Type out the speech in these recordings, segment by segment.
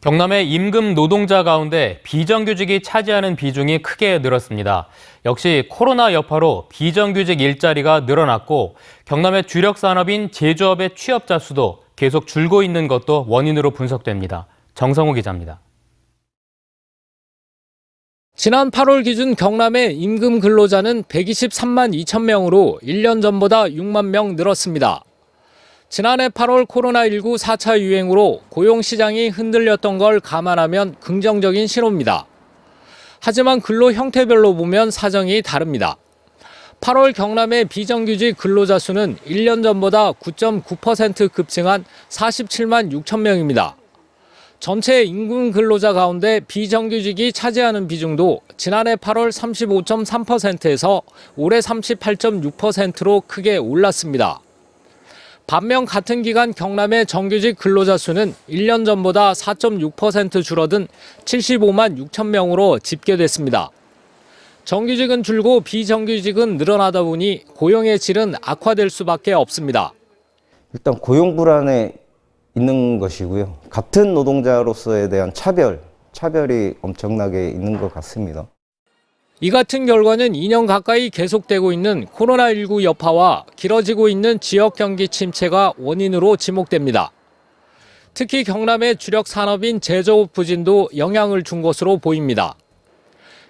경남의 임금 노동자 가운데 비정규직이 차지하는 비중이 크게 늘었습니다. 역시 코로나 여파로 비정규직 일자리가 늘어났고 경남의 주력 산업인 제조업의 취업자 수도 계속 줄고 있는 것도 원인으로 분석됩니다. 정성호 기자입니다. 지난 8월 기준 경남의 임금 근로자는 123만 2천 명으로 1년 전보다 6만 명 늘었습니다. 지난해 8월 코로나19 4차 유행으로 고용시장이 흔들렸던 걸 감안하면 긍정적인 신호입니다. 하지만 근로 형태별로 보면 사정이 다릅니다. 8월 경남의 비정규직 근로자 수는 1년 전보다 9.9% 급증한 47만 6천 명입니다. 전체 임금 근로자 가운데 비정규직이 차지하는 비중도 지난해 8월 35.3%에서 올해 38.6%로 크게 올랐습니다. 반면 같은 기간 경남의 정규직 근로자 수는 1년 전보다 4.6% 줄어든 75만 6천 명으로 집계됐습니다. 정규직은 줄고 비정규직은 늘어나다 보니 고용의 질은 악화될 수밖에 없습니다. 일단 고용 불안에 있는 것이고요. 같은 노동자로서에 대한 차별이 엄청나게 있는 것 같습니다. 이 같은 결과는 2년 가까이 계속되고 있는 코로나19 여파와 길어지고 있는 지역 경기 침체가 원인으로 지목됩니다. 특히 경남의 주력 산업인 제조업 부진도 영향을 준 것으로 보입니다.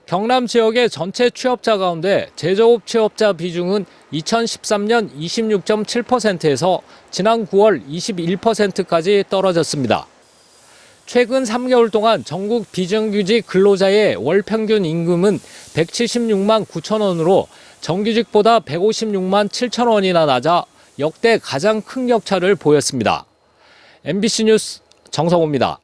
경남 지역의 전체 취업자 가운데 제조업 취업자 비중은 2013년 26.7%에서 지난 9월 21%까지 떨어졌습니다. 최근 3개월 동안 전국 비정규직 근로자의 월 평균 임금은 176만 9천 원으로 정규직보다 156만 7천 원이나 낮아 역대 가장 큰 격차를 보였습니다. MBC 뉴스 정성호입니다.